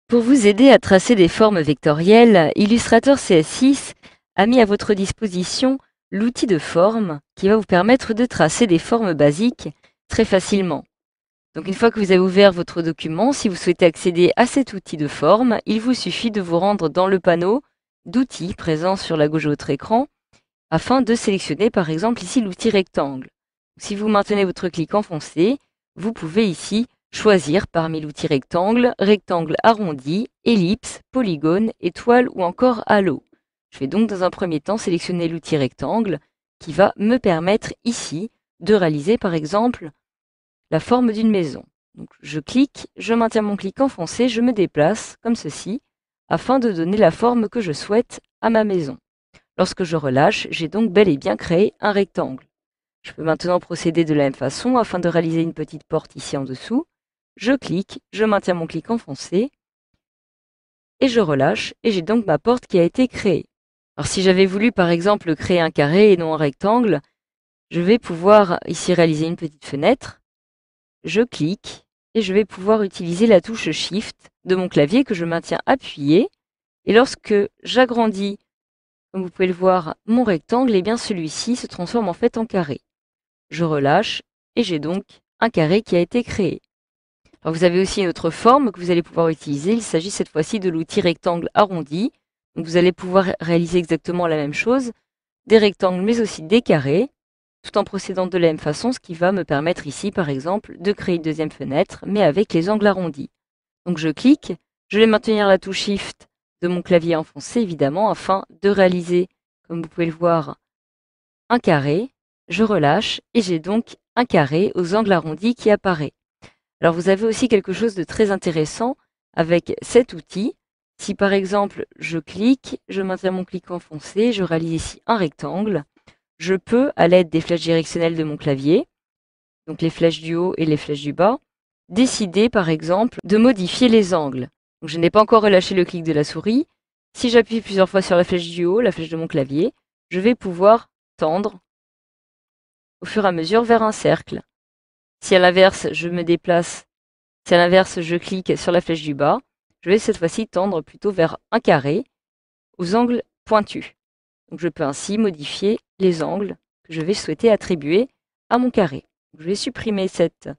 Pour vous aider à tracer des formes vectorielles, Illustrator CS6 a mis à votre disposition l'outil de forme qui va vous permettre de tracer des formes basiques très facilement. Donc une fois que vous avez ouvert votre document, si vous souhaitez accéder à cet outil de forme, il vous suffit de vous rendre dans le panneau d'outils présent sur la gauche de votre écran afin de sélectionner par exemple ici l'outil rectangle. Si vous maintenez votre clic enfoncé, vous pouvez ici choisir parmi l'outil rectangle, rectangle arrondi, ellipse, polygone, étoile ou encore halo. Je vais donc dans un premier temps sélectionner l'outil rectangle qui va me permettre ici de réaliser par exemple la forme d'une maison. Donc, je clique, je maintiens mon clic enfoncé, je me déplace comme ceci afin de donner la forme que je souhaite à ma maison. Lorsque je relâche, j'ai donc bel et bien créé un rectangle. Je peux maintenant procéder de la même façon afin de réaliser une petite porte ici en dessous. Je clique, je maintiens mon clic enfoncé et je relâche et j'ai donc ma porte qui a été créée. Alors si j'avais voulu par exemple créer un carré et non un rectangle, je vais pouvoir ici réaliser une petite fenêtre. Je clique et je vais pouvoir utiliser la touche Shift de mon clavier que je maintiens appuyé. Et lorsque j'agrandis, comme vous pouvez le voir, mon rectangle, eh bien celui-ci se transforme en fait en carré. Je relâche et j'ai donc un carré qui a été créé. Alors vous avez aussi une autre forme que vous allez pouvoir utiliser. Il s'agit cette fois-ci de l'outil rectangle arrondi. Donc vous allez pouvoir réaliser exactement la même chose, des rectangles mais aussi des carrés, tout en procédant de la même façon, ce qui va me permettre ici, par exemple, de créer une deuxième fenêtre, mais avec les angles arrondis. Donc je clique, je vais maintenir la touche Shift de mon clavier enfoncé, évidemment, afin de réaliser, comme vous pouvez le voir, un carré. Je relâche et j'ai donc un carré aux angles arrondis qui apparaît. Alors vous avez aussi quelque chose de très intéressant avec cet outil. Si par exemple je clique, je maintiens mon clic enfoncé, je réalise ici un rectangle, je peux, à l'aide des flèches directionnelles de mon clavier, donc les flèches du haut et les flèches du bas, décider par exemple de modifier les angles. Donc je n'ai pas encore relâché le clic de la souris. Si j'appuie plusieurs fois sur la flèche du haut, la flèche de mon clavier, je vais pouvoir tendre au fur et à mesure vers un cercle. Si à l'inverse, je me déplace, si à l'inverse, je clique sur la flèche du bas, je vais cette fois-ci tendre plutôt vers un carré aux angles pointus. Donc je peux ainsi modifier les angles que je vais souhaiter attribuer à mon carré. Je vais supprimer cette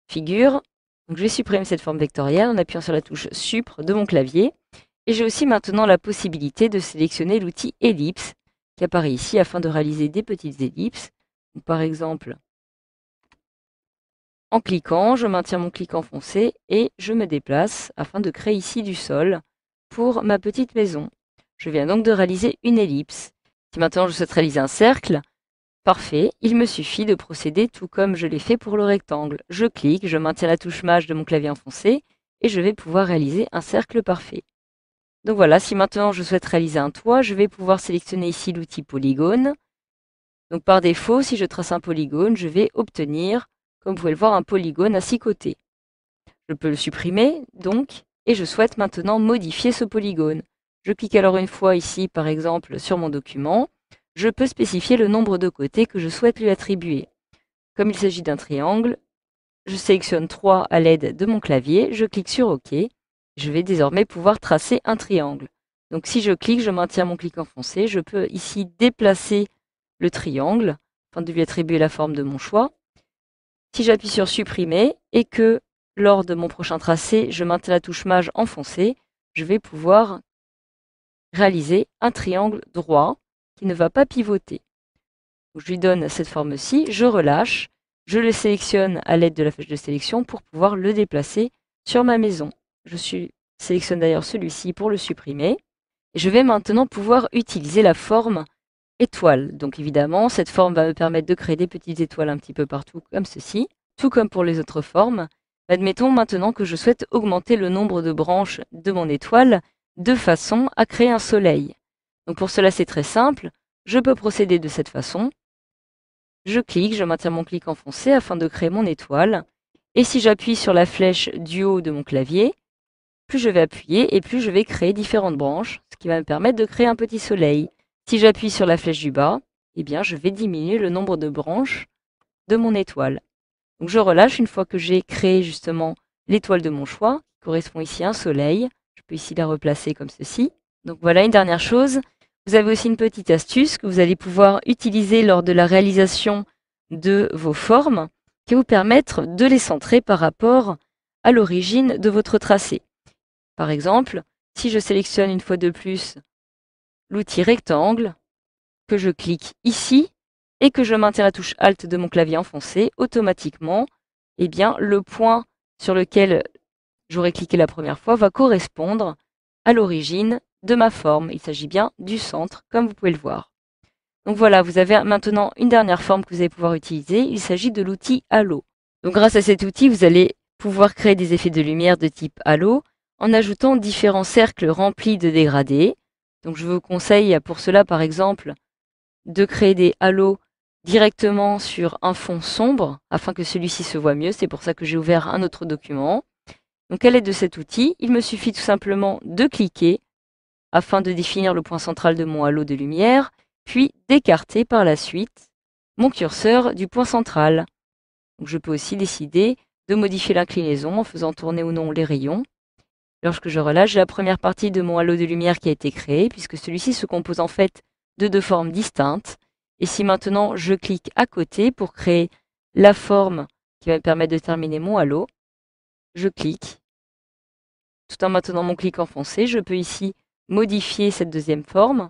figure. Donc je vais supprimer cette forme vectorielle en appuyant sur la touche Supr de mon clavier. Et j'ai aussi maintenant la possibilité de sélectionner l'outil ellipse qui apparaît ici afin de réaliser des petites ellipses. Donc, par exemple, en cliquant, je maintiens mon clic enfoncé et je me déplace afin de créer ici du sol pour ma petite maison. Je viens donc de réaliser une ellipse. Si maintenant je souhaite réaliser un cercle, parfait, il me suffit de procéder tout comme je l'ai fait pour le rectangle. Je clique, je maintiens la touche Maj de mon clavier enfoncé et je vais pouvoir réaliser un cercle parfait. Donc voilà, si maintenant je souhaite réaliser un toit, je vais pouvoir sélectionner ici l'outil polygone. Donc par défaut, si je trace un polygone, je vais obtenir, comme vous pouvez le voir, un polygone à 6 côtés. Je peux le supprimer, donc, et je souhaite maintenant modifier ce polygone. Je clique alors une fois ici, par exemple, sur mon document. Je peux spécifier le nombre de côtés que je souhaite lui attribuer. Comme il s'agit d'un triangle, je sélectionne 3 à l'aide de mon clavier, je clique sur OK. Je vais désormais pouvoir tracer un triangle. Donc si je clique, je maintiens mon clic enfoncé, je peux ici déplacer le triangle afin de lui attribuer la forme de mon choix. Si j'appuie sur supprimer et que lors de mon prochain tracé, je maintiens la touche Maj enfoncée, je vais pouvoir réaliser un triangle droit qui ne va pas pivoter. Donc, je lui donne cette forme-ci, je relâche, je le sélectionne à l'aide de la flèche de sélection pour pouvoir le déplacer sur ma maison. Sélectionne d'ailleurs celui-ci pour le supprimer. Et je vais maintenant pouvoir utiliser la forme étoile. Donc évidemment, cette forme va me permettre de créer des petites étoiles un petit peu partout comme ceci, tout comme pour les autres formes. Admettons maintenant que je souhaite augmenter le nombre de branches de mon étoile de façon à créer un soleil. Donc pour cela, c'est très simple. Je peux procéder de cette façon. Je clique, je maintiens mon clic enfoncé afin de créer mon étoile. Et si j'appuie sur la flèche du haut de mon clavier, plus je vais appuyer et plus je vais créer différentes branches, ce qui va me permettre de créer un petit soleil. Si j'appuie sur la flèche du bas, eh bien, je vais diminuer le nombre de branches de mon étoile. Donc je relâche une fois que j'ai créé justement l'étoile de mon choix, qui correspond ici à un soleil. Je peux ici la replacer comme ceci. Donc voilà une dernière chose. Vous avez aussi une petite astuce que vous allez pouvoir utiliser lors de la réalisation de vos formes qui va vous permettre de les centrer par rapport à l'origine de votre tracé. Par exemple, si je sélectionne une fois de plus l'outil rectangle, que je clique ici et que je maintiens la touche Alt de mon clavier enfoncé, automatiquement, eh bien, le point sur lequel j'aurais cliqué la première fois va correspondre à l'origine de ma forme. Il s'agit bien du centre, comme vous pouvez le voir. Donc voilà, vous avez maintenant une dernière forme que vous allez pouvoir utiliser. Il s'agit de l'outil Halo. Donc grâce à cet outil, vous allez pouvoir créer des effets de lumière de type Halo en ajoutant différents cercles remplis de dégradés. Donc je vous conseille pour cela, par exemple, de créer des halos directement sur un fond sombre afin que celui-ci se voit mieux. C'est pour ça que j'ai ouvert un autre document. Donc à l'aide de cet outil, il me suffit tout simplement de cliquer afin de définir le point central de mon halo de lumière, puis d'écarter par la suite mon curseur du point central. Donc je peux aussi décider de modifier l'inclinaison en faisant tourner ou non les rayons. Lorsque je relâche, j'ai la première partie de mon halo de lumière qui a été créé, puisque celui-ci se compose en fait de deux formes distinctes. Et si maintenant je clique à côté pour créer la forme qui va me permettre de terminer mon halo, je clique. Tout en maintenant mon clic enfoncé, je peux ici modifier cette deuxième forme.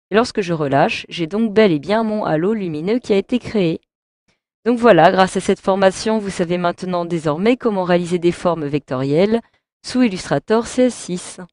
Et lorsque je relâche, j'ai donc bel et bien mon halo lumineux qui a été créé. Donc voilà, grâce à cette formation, vous savez maintenant désormais comment réaliser des formes vectorielles sous Illustrator CS6.